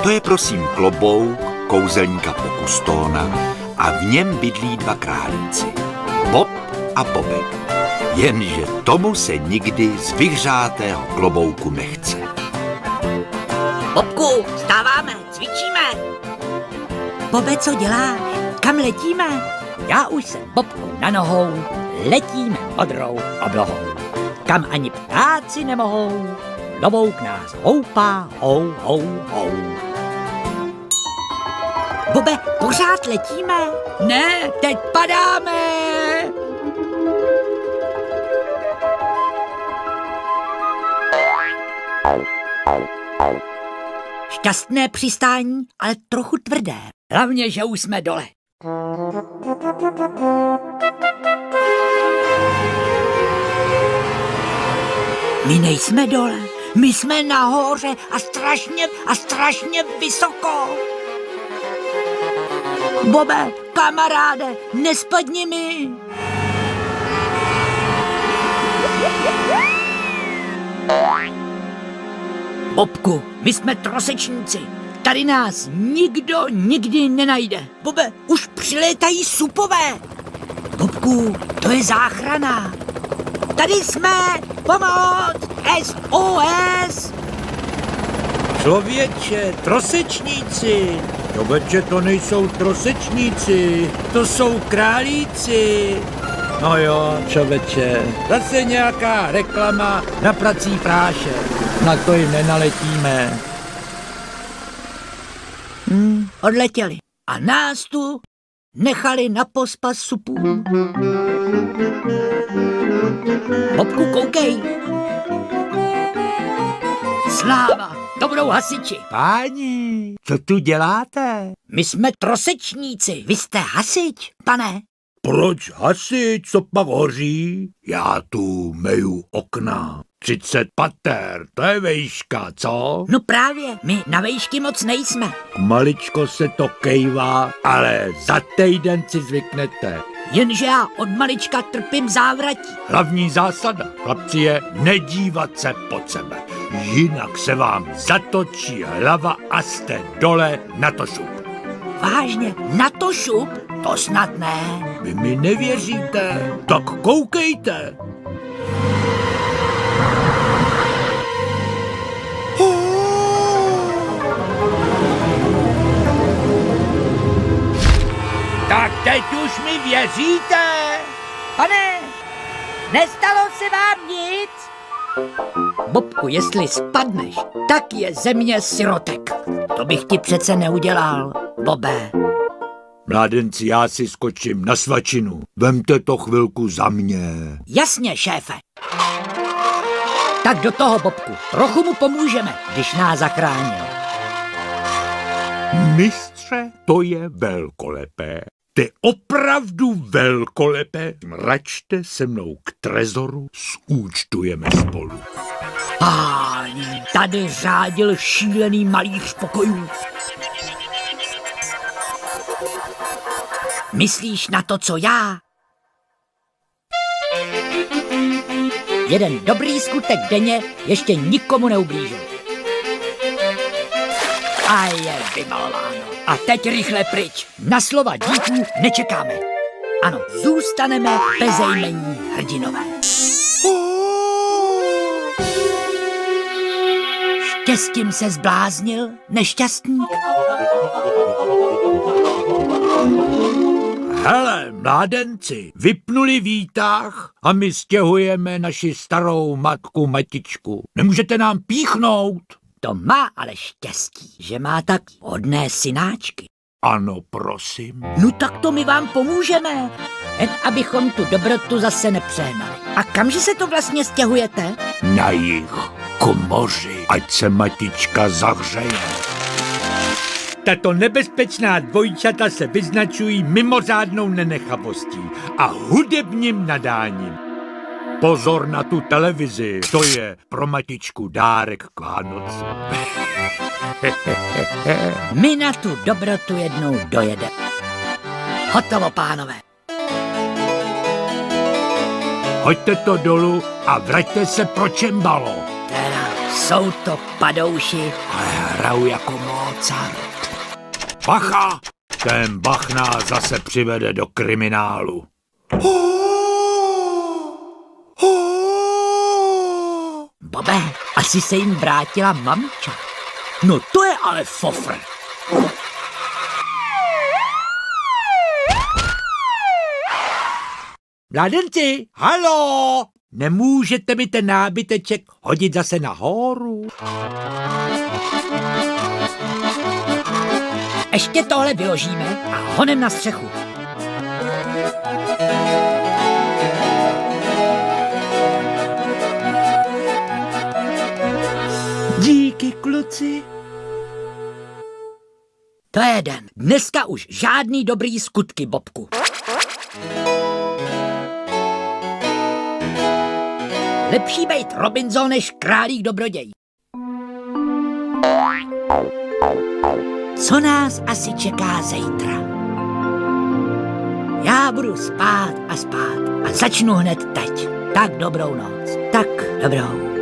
To je prosím klobouk kouzelníka Pokustóna a v něm bydlí dva králíci, Bob a Bobek. Jenže tomu se nikdy z vyhřátého klobouku nechce. Bobku, vstáváme, cvičíme. Bobe, co děláš? Kam letíme? Já už jsem, Bobku, na nohou. Letíme modrou oblohou. Kam ani ptáci nemohou. Klobouk nás houpá, hou, hou, hou. Bobe, pořád letíme? Ne, teď padáme. Šťastné přistání, ale trochu tvrdé. Hlavně, že už jsme dole. My nejsme dole, my jsme nahoře a strašně vysoko. Bobe, kamaráde, nespadni mi. Bobku, my jsme trosečníci. Tady nás nikdo nikdy nenajde. Bobe, už přilétají supové. Bobku, to je záchrana. Tady jsme, pomoc, SOS. Člověče, trosečníci. Člověče, to nejsou trosečníci, to jsou králíci. No jo, člověče, zase nějaká reklama na prací prášek. Na to jim nenaletíme. Odletěli. A nás tu nechali na pospas supům. Bobku, koukej. Sláva, to budou hasiči. Páni, co tu děláte? My jsme trosečníci, vy jste hasič, pane. Proč hasič, co pak hoří? Já tu meju okna. 30 pater, to je vejška, co? No právě, my na vejšky moc nejsme. Maličko se to kejvá, ale za týden si zvyknete. Jenže já od malička trpím závratí. Hlavní zásada, chlapci, je nedívat se pod sebe. Jinak se vám zatočí hlava a jste dole na to šup. Vážně, na to šup? To snad ne. Vy mi nevěříte? Tak koukejte. Tak teď už mi věříte? Pane, nestalo se vám nic? Bobku, jestli spadneš, tak je země sirotek. To bych ti přece neudělal, Bobe. Mládenci, já si skočím na svačinu. Vemte to chvilku za mě. Jasně, šéfe. Tak do toho, Bobku, trochu mu pomůžeme, když nás zachránil. Mistře, to je velkolepé. To je opravdu velkolepé. Mračte se mnou k trezoru, zúčtujeme spolu. Páni, tady řádil šílený malíř pokojů. Myslíš na to, co já? Jeden dobrý skutek denně ještě nikomu neublížil. A je vymalováno. A teď rychle pryč. Na slova díků nečekáme. Ano, zůstaneme bezejmenní hrdinové. Štěstím se zbláznil nešťastník. Hele, mládenci, vypnuli výtah a my stěhujeme naši starou matku Matičku. Nemůžete nám píchnout? To má ale štěstí, že má tak hodné synáčky. Ano, prosím. No tak to my vám pomůžeme, jen abychom tu dobrotu zase nepřehnali. A kamže se to vlastně stěhujete? Na jih, k moři, ať se Matička zahřeje. Tato nebezpečná dvojčata se vyznačují mimořádnou nenechavostí a hudebním nadáním. Pozor na tu televizi, to je pro Matičku dárek k Vánoci. My na tu dobrotu jednou dojedeme. Hotovo, pánové. Hoďte to dolů a vraťte se pro čembalo. Teda Jsou to padouši. Ale hraju jako Mozart. Bacha! Ten Bach nás zase přivede do kriminálu. Bobe, asi se jim vrátila mamča. No to je ale fofr. Mládenci, halo! Nemůžete mi ten nábyteček hodit zase nahoru? Ještě tohle vyložíme a honem na střechu. Díky, kluci. To je den. Dneska už žádný dobrý skutky, Bobku. Lepší bejt Robinson než králík dobroděj. Co nás asi čeká zítra? Já budu spát a začnu hned teď. Tak dobrou noc. Tak dobrou.